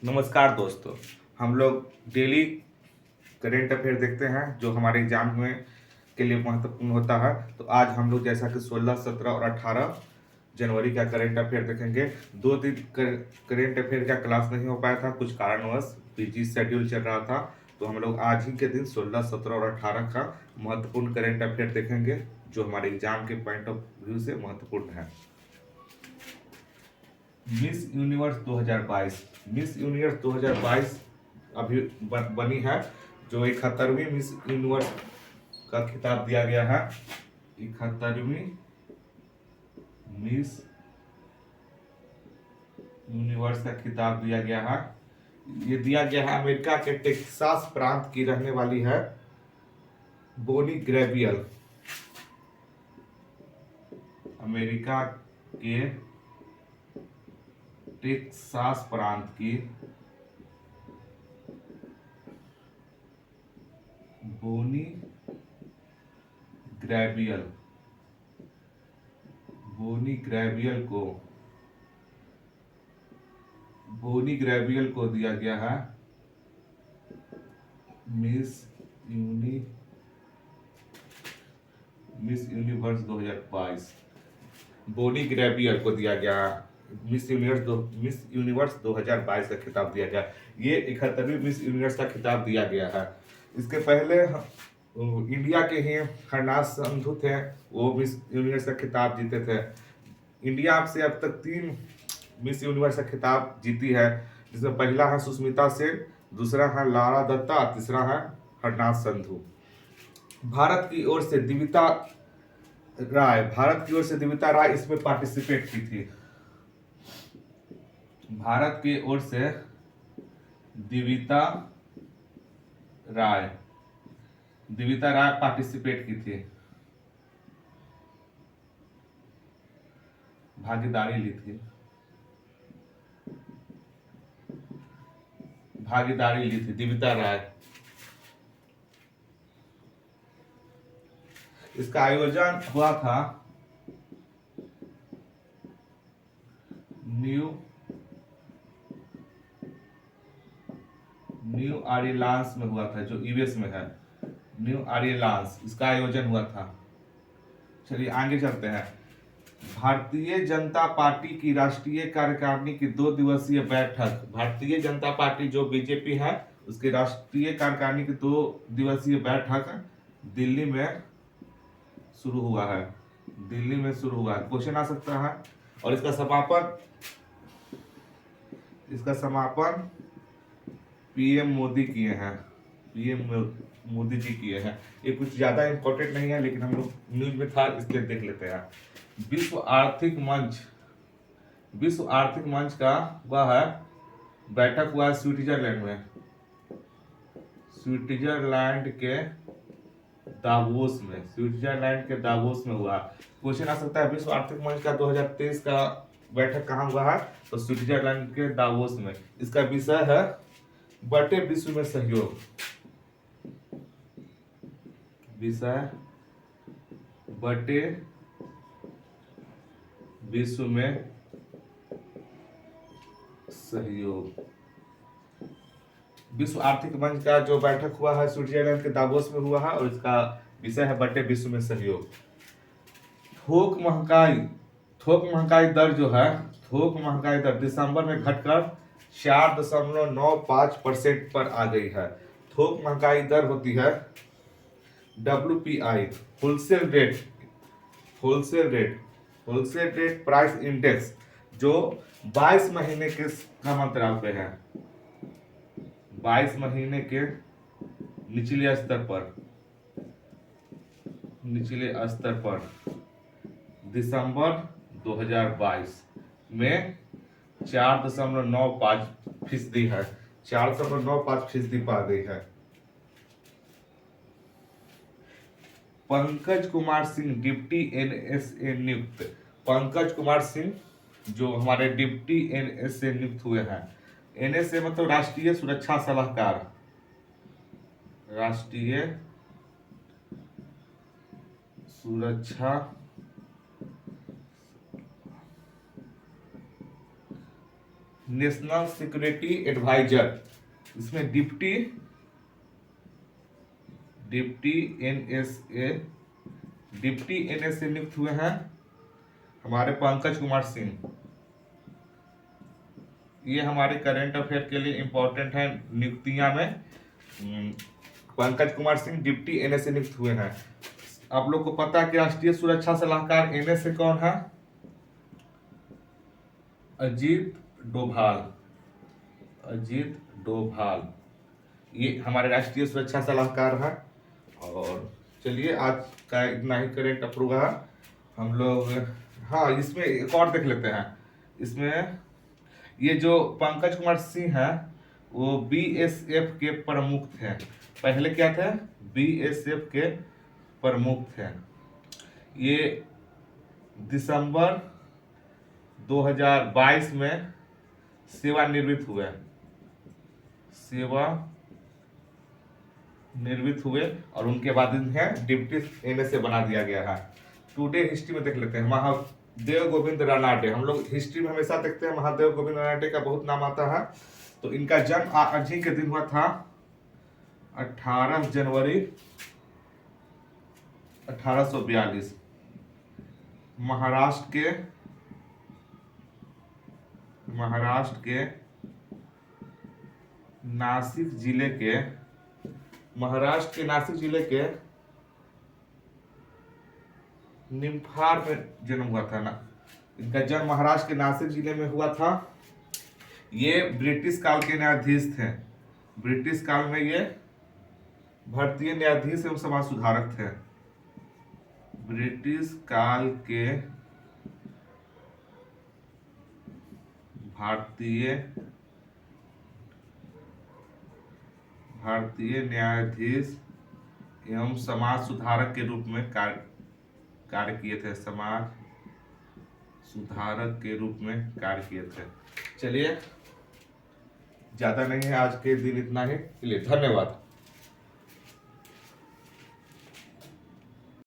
नमस्कार दोस्तों। हम लोग डेली करेंट अफेयर देखते हैं जो हमारे एग्जाम में के लिए महत्वपूर्ण होता है। तो आज हम लोग जैसा कि 16, 17 और 18 जनवरी का करेंट अफेयर देखेंगे। 2 दिन करेंट अफेयर का क्लास नहीं हो पाया था, कुछ कारणवश बिजी शेड्यूल चल रहा था। तो हम लोग आज ही के दिन 16, 17 और 18 का महत्वपूर्ण करेंट अफेयर देखेंगे जो हमारे एग्जाम के पॉइंट ऑफ व्यू से महत्वपूर्ण है। मिस यूनिवर्स 2022 मिस यूनिवर्स 2022 अभी बनी है, जो 71वीं मिस यूनिवर्स का खिताब दिया गया है। 71वीं मिस यूनिवर्स का खिताब दिया गया है। ये दिया गया है अमेरिका के टेक्सास प्रांत की रहने वाली है बोनी ग्रेवियल। अमेरिका के टेक्सास प्रांत की बोनी ग्रेवियल बोनी ग्रेवियल को बोनी ग्रेवियल को दिया गया है मिस यूनिवर्स 2022। बोनी ग्रेवियल को दिया गया मिस यूनिवर्स 2022 का खिताब दिया गया। ये 71वीं मिस यूनिवर्स का खिताब दिया गया है। इसके पहले इंडिया के ही हरनाज संधू थे, वो मिस यूनिवर्स का खिताब जीते थे। इंडिया से अब तक 3 मिस यूनिवर्स का खिताब जीती है, जिसमें पहला है सुष्मिता सेन, दूसरा है लारा दत्ता, तीसरा है हरनाज संधू। भारत की ओर से दिविता राय इसमें पार्टिसिपेट की थी। भारत की ओर से दिविता राय पार्टिसिपेट की थी, भागीदारी ली थी दिविता राय। इसका आयोजन हुआ था न्यू ऑरलियंस में हुआ था, जो यूएस में है। न्यू ऑरलियंस इसका आयोजन हुआ था। चलिए आगे चलते हैं। भारतीय जनता पार्टी की राष्ट्रीय कार्यकारिणी की 2 दिवसीय बैठक, भारतीय जनता पार्टी जो बीजेपी है उसकी राष्ट्रीय कार्यकारिणी की 2 दिवसीय बैठक दिल्ली में शुरू हुआ है। क्वेश्चन आ सकता है। और इसका समापन पीएम मोदी किए हैं। मोदी जी किए हैं। ये कुछ ज्यादा इंपॉर्टेंट नहीं है, लेकिन हम लोग न्यूज में था इसलिए देख लेते हैं। विश्व आर्थिक मंच का हुआ है बैठक हुआ है स्विट्जरलैंड में। स्विट्जरलैंड के दावोस में हुआ। क्वेश्चन आ सकता है विश्व आर्थिक मंच का 2023 का बैठक कहाँ हुआ है, तो स्विट्जरलैंड के दावोस में। इसका विषय है बटे विश्व में सहयोग। विषय बटे विश्व में सहयोग। विश्व आर्थिक मंच का जो बैठक हुआ है स्विट्जरलैंड के दावोस में हुआ है, और इसका विषय है बटे विश्व में सहयोग। थोक महंगाई दर जो है, थोक महंगाई दर दिसंबर में घटकर 4.95% पर आ गई है। थोक महंगाई दर होती है WPI, wholesale rate price index, जो 22 महीने के अंतराल पे है। 22 महीने के निचले स्तर पर दिसंबर 2022 में 4.95% है। 4.95% पा गई है। पंकज कुमार सिंह डिप्टी NSA नियुक्त। पंकज कुमार सिंह जो हमारे डिप्टी NSA नियुक्त हुए हैं। NSA मतलब राष्ट्रीय सुरक्षा सलाहकार। राष्ट्रीय सुरक्षा नेशनल सिक्योरिटी एडवाइजर, इसमें डिप्टी एनएसए नियुक्त हुए हैं हमारे पंकज कुमार सिंह। ये हमारे करंट अफेयर के लिए इंपॉर्टेंट है नियुक्तियां में। पंकज कुमार सिंह डिप्टी एनएसए नियुक्त हुए हैं। आप लोग को पता है कि राष्ट्रीय सुरक्षा सलाहकार एनएसए कौन है? अजीत डोभाल, ये हमारे राष्ट्रीय सुरक्षा सलाहकार है। और चलिए आज का इतना ही करेंट अप्रूव है हम लोग। हाँ, इसमें एक और देख लेते हैं। इसमें ये जो पंकज कुमार सिंह है वो बीएसएफ के प्रमुख थे। पहले क्या थे? बीएसएफ के प्रमुख थे। ये दिसंबर 2022 में सेवानिवृत्त हुए और उनके बाद इन्हें डिप्टी एनएसए बना दिया गया है। टुडे हिस्ट्री में देख लेते हैं। महादेव गोविंद रानाडे, हम लोग हिस्ट्री में हमेशा देखते हैं महादेव गोविंद रानाडे का बहुत नाम आता है। तो इनका जन्म आज ही के दिन हुआ था 18 जनवरी 1842 महाराष्ट्र के नासिक जिले के निम्फार में जन्म हुआ था ना। इनका जन्म महाराष्ट्र के नासिक जिले में हुआ था। ये ब्रिटिश काल के न्यायाधीश थे। ब्रिटिश काल में ये भारतीय न्यायाधीश एवं समाज सुधारक थे। ब्रिटिश काल के भारतीय न्यायाधीश एवं समाज सुधारक के रूप में कार्य किए थे। समाज सुधारक के रूप में कार्य किए थे। चलिए, ज्यादा नहीं है आज के दिन, इतना ही। चलिए, धन्यवाद।